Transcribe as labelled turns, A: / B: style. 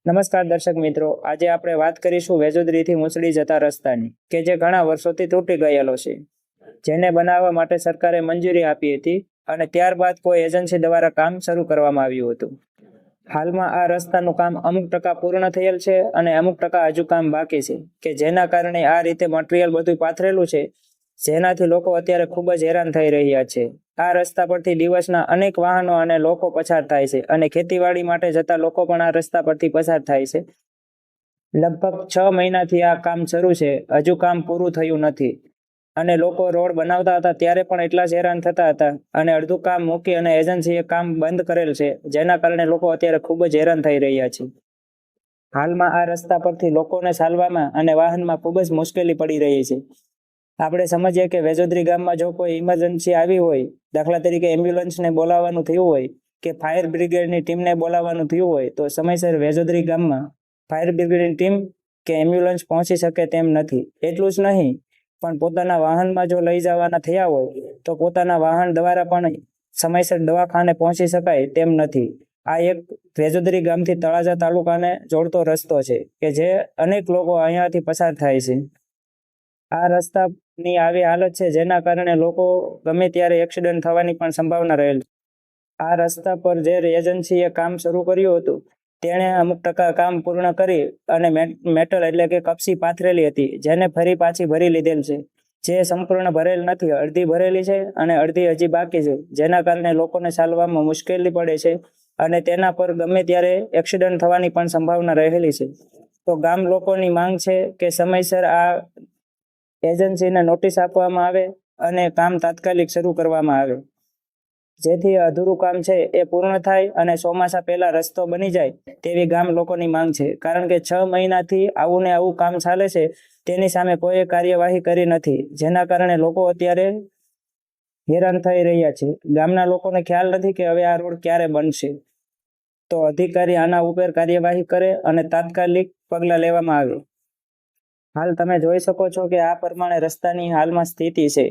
A: નમસ્કાર દર્શક મિત્રો, આજે આપણે વાત કરીશું વેજોદરીથી મુસળી જતા રસ્તાની, કે જે ઘણા વર્ષોથી તૂટી ગયેલો છે, જેને બનાવવા માટે સરકારે મંજૂરી આપી હતી અને ત્યારબાદ કોઈ એજન્સી દ્વારા કામ શરૂ કરવામાં આવ્યું હતું. હાલમાં આ રસ્તાનું કામ અમુક ટકા પૂર્ણ થયેલ છે અને અમુક ટકા હજુ કામ બાકી છે, કે જેના કારણે આ રીતે મટીરિયલ બધું પાથરેલું છે, જેનાથી લોકો અત્યારે ખૂબ જ હેરાન થઈ રહ્યા છે. આ રસ્તા પરથી દિવસના અનેક વાહનો અને લોકો પસાર થાય છે અને ખેતીવાડી માટે જતા લોકો પણ આ રસ્તા પરથી પસાર થાય છે. લગભગ 6 મહિનાથી આ કામ શરૂ છે, હજુ કામ પૂરું થયું નથી અને લોકો રોડ બનાવતા હતા ત્યારે પણ એટલા જ હેરાન થતા હતા અને અડધું કામ મૂકી અને એજન્સીએ કામ બંધ કરેલ છે, જેના કારણે લોકો અત્યારે ખૂબ જ હેરાન થઈ રહ્યા છે. હાલમાં આ રસ્તા પરથી લોકોને ચાલવામાં અને વાહનમાં ખૂબ જ મુશ્કેલી પડી રહી છે. આપણે સમજીએ કે વેજોદરી ગામમાં જો કોઈ ઇમરજન્સી આવી હોય, દાખલા તરીકે એમ્બ્યુલન્સને બોલાવવાનું થયું હોય કે ફાયર બ્રિગેડની ટીમને બોલાવવાનું થયું હોય, તો સમયસર વેજોદરી ગામમાં ફાયર બ્રિગેડની ટીમ કે એમ્બ્યુલન્સ પહોંચી શકે તેમ નથી. એટલું જ નહીં, પણ પોતાના વાહનમાં જો લઈ જવાના થયા હોય તો પોતાના વાહન દ્વારા પણ સમયસર દવાખાને પહોંચી શકાય તેમ નથી. આ એક વેજોદરી ગામથી તળાજા તાલુકાને જોડતો રસ્તો છે, કે જે અનેક લોકો અહીંયાથી પસાર થાય છે. આ રસ્તાની આવી હાલત છે, જેના કારણે લોકો ગમે ત્યારે એક્સિડન્ટ થવાની પણ સંભાવના રહેલ. આ રસ્તા પર જે એજન્સીએ કામ શરૂ કર્યું હતું, તેણે અમુક ટકા કામ પૂર્ણ કરી અને મેટલ એટલે કે કપસી પાથરેલી હતી, જેને ફરી પાછી ભરી લીધેલ છે. જે સંપૂર્ણ ભરેલ નથી, અડધી ભરેલી છે અને અડધી હજી બાકી છે, જેના કારણે લોકોને ચાલવામાં મુશ્કેલી પડે છે અને તેના પર ગમે ત્યારે એક્સિડન્ટ થવાની પણ સંભાવના રહેલી છે. તો ગામ લોકોની માંગ છે કે સમયસર આ એજન્સીને નોટિસ આપવામાં આવે અને કામ તાત્કાલિક શરૂ કરવામાં આવે, જેથી અધૂરું કામ છે એ પૂર્ણ થાય અને ચોમાસા પહેલા રસ્તો બની જાય તેવી ગામ લોકોની માંગ છે. કારણ કે 6 મહિનાથી આવું ને આવું કામ ચાલે છે, તેની સામે કોઈ કાર્યવાહી કરી નથી, જેના કારણે લોકો અત્યારે હેરાન થઈ રહ્યા છે. ગામના લોકોને ખ્યાલ નથી કે હવે આ રોડ ક્યારે બનશે. તો અધિકારી આના ઉપર કાર્યવાહી કરે અને તાત્કાલિક પગલાં લેવામાં આવે. હાલ તમે જોઈ શકો છો કે આ પ્રમાણે રસ્તાની હાલમાં સ્થિતિ છે.